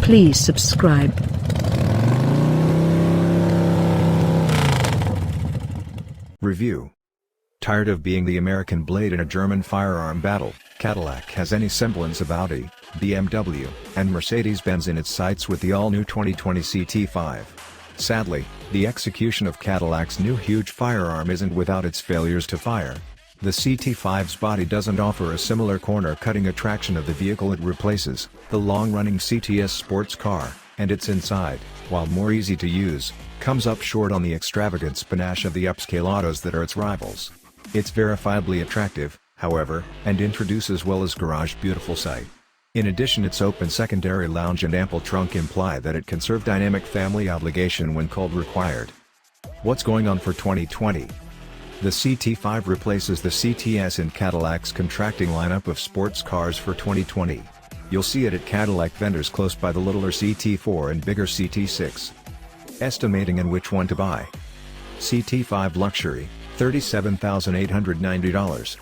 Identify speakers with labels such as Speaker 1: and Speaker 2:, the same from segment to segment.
Speaker 1: Please subscribe.
Speaker 2: Review. Tired of being the American blade in a German firearm battle, Cadillac has any semblance of Audi, BMW, and Mercedes-Benz in its sights with the all-new 2020 Ct5. Sadly, the execution of Cadillac's new huge firearm isn't without its failures to fire. The Ct5's body doesn't offer a similar corner-cutting attraction of the vehicle it replaces, the long-running CTS sports car, and its inside, while more easy to use, comes up short on the extravagance panache of the upscale autos that are its rivals. It's verifiably attractive, however, and introduces well as garage beautiful sight. In addition, its open secondary lounge and ample trunk imply that it can serve dynamic family obligation when called required. What's going on for 2020? The Ct5 replaces the CTS in Cadillac's contracting lineup of sports cars for 2020. You'll see it at Cadillac vendors close by the littler Ct4 and bigger Ct6. Estimating and which one to buy. Ct5 Luxury, $37,890.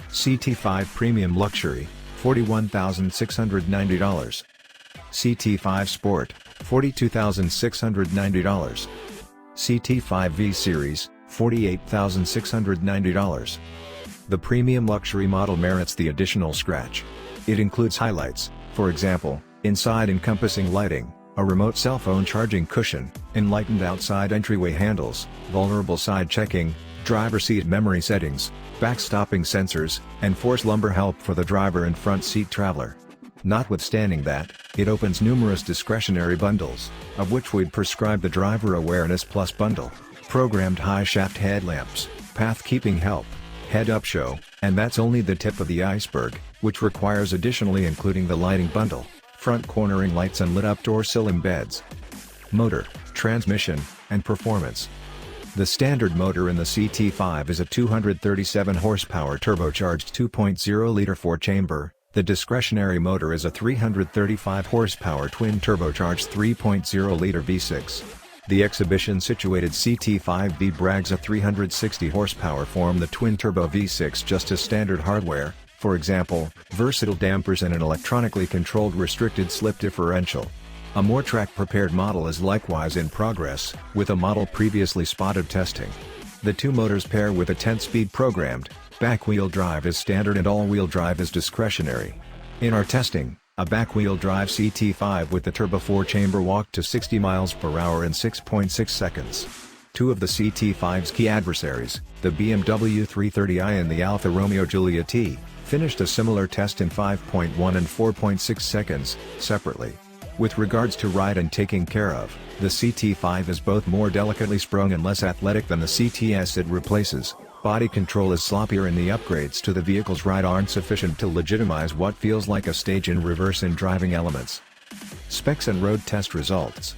Speaker 2: Ct5 Premium Luxury, $41,690. Ct5 Sport, $42,690. Ct5 V Series, $48,690. The premium luxury model merits the additional scratch. It includes highlights, for example, inside encompassing lighting, a remote cell phone charging cushion, enlightened outside entryway handles, vulnerable side checking, driver seat memory settings, backstopping sensors, and force lumbar help for the driver and front seat traveler. Notwithstanding that, it opens numerous discretionary bundles, of which we'd prescribe the Driver Awareness Plus bundle, programmed high-shaft headlamps, path-keeping help, head-up show, and that's only the tip of the iceberg, which requires additionally including the lighting bundle, front cornering lights and lit-up door sill embeds. Motor, transmission, and performance. The standard motor in the Ct5 is a 237 horsepower turbocharged 2.0-liter 4-chamber, the discretionary motor is a 335 horsepower twin turbocharged 3.0-liter V6. The exhibition-situated Ct5V brags a 360 horsepower form the twin-turbo V6 just as standard hardware, for example, versatile dampers and an electronically controlled restricted slip differential. A more track-prepared model is likewise in progress, with a model previously spotted testing. The two motors pair with a 10-speed programmed, back-wheel drive is standard and all-wheel drive is discretionary. In our testing, a back-wheel drive Ct5 with the turbo 4-chamber walked to 60 miles per hour in 6.6 seconds. Two of the Ct5's key adversaries, the BMW 330i and the Alfa Romeo Giulia T, finished a similar test in 5.1 and 4.6 seconds, separately. With regards to ride and taking care of, the Ct5 is both more delicately sprung and less athletic than the CTS it replaces. Body control is sloppier and the upgrades to the vehicle's ride aren't sufficient to legitimize what feels like a stage in reverse in driving elements. Specs and road test results.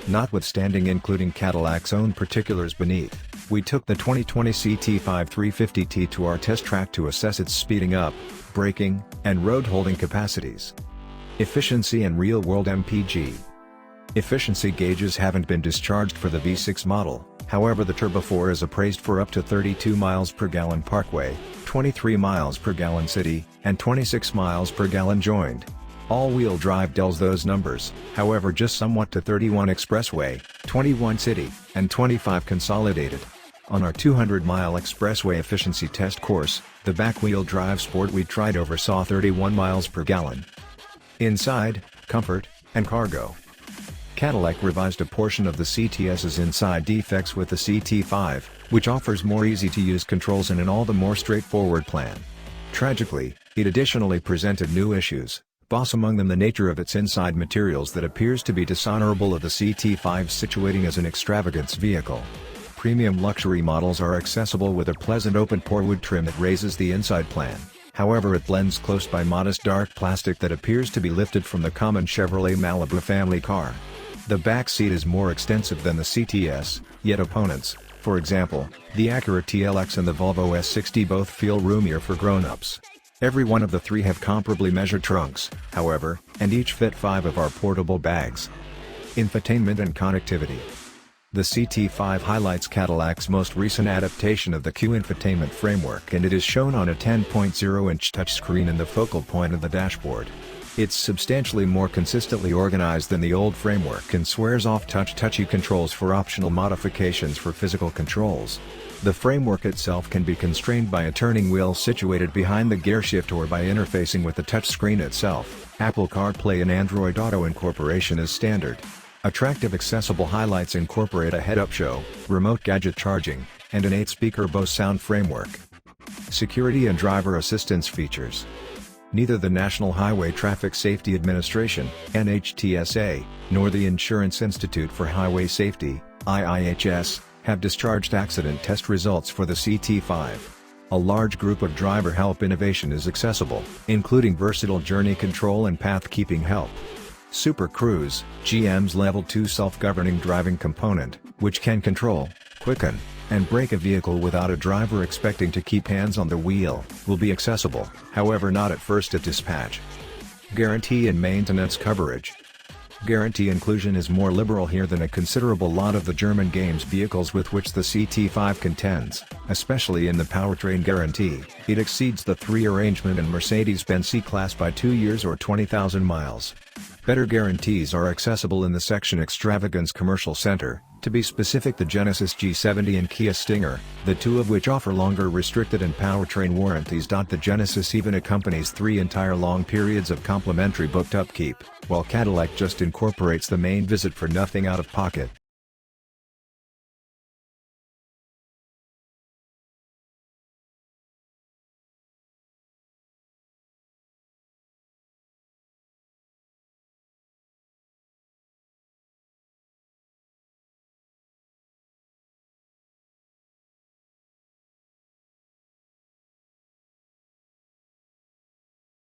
Speaker 2: Notwithstanding including Cadillac's own particulars beneath, we took the 2020 Ct5 350T to our test track to assess its speeding up, braking, and road holding capacities. Efficiency and real-world MPG. Efficiency gauges haven't been discharged for the V6 model, however the Turbo 4 is appraised for up to 32 miles per gallon parkway, 23 miles per gallon city, and 26 miles per gallon joined. All-wheel drive dulls those numbers, however just somewhat to 31 expressway, 21 city, and 25 consolidated. On our 200-mile expressway efficiency test course, the back-wheel drive Sport we tried over saw 31 miles per gallon. Inside, comfort, and cargo. Cadillac revised a portion of the CTS's inside defects with the Ct5, which offers more easy-to-use controls and an all the more straightforward plan. Tragically, it additionally presented new issues, boss among them the nature of its inside materials that appears to be dishonorable of the Ct5 situating as an extravagance vehicle. Premium luxury models are accessible with a pleasant open-pore wood trim that raises the inside plan. However, it blends close by modest dark plastic that appears to be lifted from the common Chevrolet Malibu family car. The back seat is more extensive than the CTS, yet opponents, for example, the Acura TLX and the Volvo S60 both feel roomier for grown-ups. Every one of the three have comparably measured trunks, however, and each fit 5 of our portable bags. Infotainment and connectivity. The Ct5 highlights Cadillac's most recent adaptation of the Q infotainment framework, and it is shown on a 10.0-inch touchscreen in the focal point of the dashboard. It's substantially more consistently organized than the old framework and swears off touchy controls for optional modifications for physical controls. The framework itself can be constrained by a turning wheel situated behind the gearshift or by interfacing with the touchscreen itself. Apple CarPlay and Android Auto incorporation is standard. Attractive accessible highlights incorporate a head-up show, remote gadget charging, and an 8-speaker Bose sound framework. Security and driver assistance features. Neither the National Highway Traffic Safety Administration (NHTSA) nor the Insurance Institute for Highway Safety (IIHS) have discharged accident test results for the Ct5. A large group of driver help innovation is accessible, including versatile journey control and path-keeping help. Super Cruise, GM's Level 2 self-governing driving component, which can control, quicken, and brake a vehicle without a driver expecting to keep hands on the wheel, will be accessible, however not at first at dispatch. Guarantee and maintenance coverage. Guarantee inclusion is more liberal here than a considerable lot of the German games vehicles with which the Ct5 contends, especially in the powertrain guarantee. It exceeds the 3 arrangement and Mercedes-Benz C-Class by 2 years or 20,000 miles. Better guarantees are accessible in the section Extravagance Commercial Center, to be specific the Genesis G70 and Kia Stinger, the two of which offer longer restricted and powertrain warranties. The Genesis even accompanies 3 entire long periods of complimentary booked upkeep, while Cadillac just incorporates the main visit for nothing out of pocket.